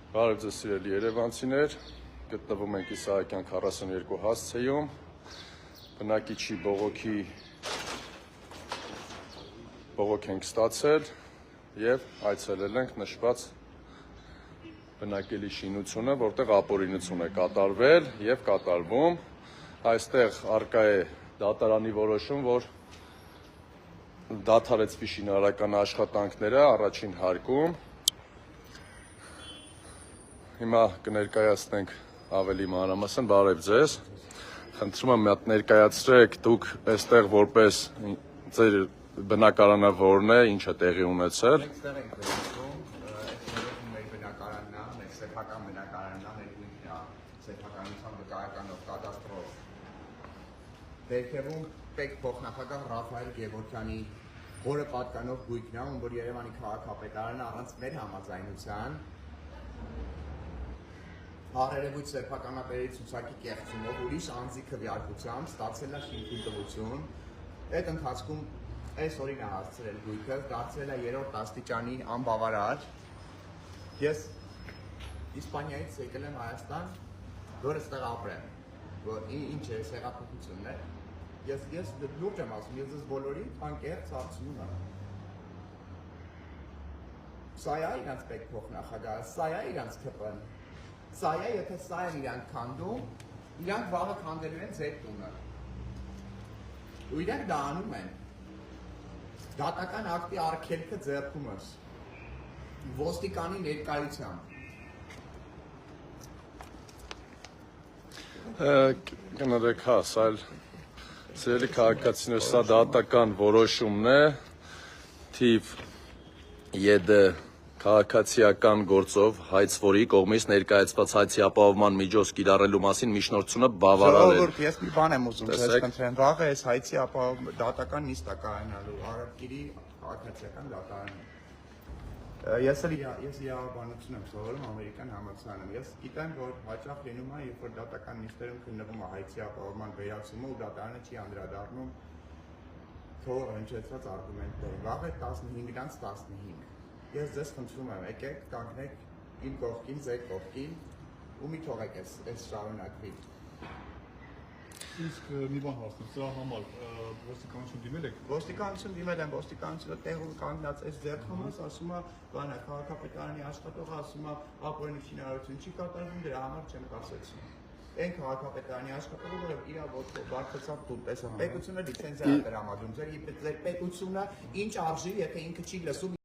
Բարև ձեզ սիրելի երևանցիներ, գտնվում ենք Իսահակյան 42 հասցեում, բնակիչի բողոք ենք ստացել և այցելել ենք նշված բնակելի շինությունը, որտեղ ապօրինություն է կատարվել և կատարվում, այստեղ առկա է դատարանի որոշում, որ դադարեցվի շինարարական աշխատանքները առաջին հարկում։ Հիմա կներկայացնենք ավելի մանրամասն, բարև ձեզ, խնդրում եմ մի հատ ներկայացրեք, դուք այստեղ որպես ձեր բնակարանը որն է, ինչ է տեղի ունեցել։ Այստեղ ենք վերցնում, մեր բնակարանն է, մեր սեփական բնակարանն է, մեր գույքն է, սեփականության վկայականով, կադաստրով։ Ներքևում պետք փոխնախագահ Ռաֆայել Գևորգյանի որը պատկանող գույքն է, ում որ Երևանի քաղաքապետարանը առանց մեր համաձայնության Հարերևույթ սեփականատերի ցուցակի կեղծումով ուրիշ անձի քվեարկությամբ ստացել է շինքույն այդ ընթացքում այս օրին է հասցրել գույքը, դարձել է 3-րդ աստիճանի անբավարար։ Ես Իսպանիայից եկել եմ Հայաստան, որ այստեղ ապրեմ, որ ինչ է հեղափոխությունն է։ Ես լուրջ եմ ասում, ես ձեզ բոլորին անկեղծ հարցնում եմ։ Սա է իրանց պետք փոխնախագահը, սա է իրանց ԿՊ-ն։ Սա է, եթե սա են իրանք քանդում, իրանք վաղը քանդելու են ձեր տունը։ Ու իրանք դա անում են։ Դատական ակտի արգելքը ձեռքումս, ոստիկանի ներկայությամբ։ Կներեք, հա, սա սիրելի քաղաքացիներ, սա դատական որոշումն է, թիվ ԵԴ քաղաքացիական գործով հայցվորի կողմից ներկայացված հայցի ապահովման միջոց կիրառելու մասին միջնորդությունը բավարարել։ Ժողովուրդ, ես մի բան եմ ուզում ձեզ խնդրեմ, վաղը այս հայցի դատական նիստ է կայանալու Արարատկիրի քաղաքացիական դատարանում։ Ես իրավաբանություն եմ սովորում ամերիկյան համալսարանում։ Ես գիտեմ, որ հաճախ լինում է, երբ որ դատական նիստերում քննվում է հայցի ապահովման վերացումը ու դատարանը չի անդրադառնում թող հնչեցված արգումենտներին։ Վաղը 15-ից 15։ Ես ձեզ խնդրում եմ, եկեք կանգնեք իմ կողքին, ձեր կողքին ու մի թողեք այս շարունակվի։ Իսկ մի բան հարցնեմ, սրա համար ոստիկանություն դիմել եք։ Ոստիկանություն դիմել եմ, ոստիկանությունը տեղում կանգնած այս ձեռքումս ասում է, բանը քաղաքապետարանի աշխատողը ասում է, ապօրինի շինարարություն չի կատարվում, դրա համար չեմ կասեցնում։ Այն քաղաքապետարանի աշխատողը, որը իր ոտքով բարձրացավ տուն, տեսա, պետությունը լիցենզիա է տրամադրում, ձեր պետությունը ինչ արժի, եթե ինքը չի լսում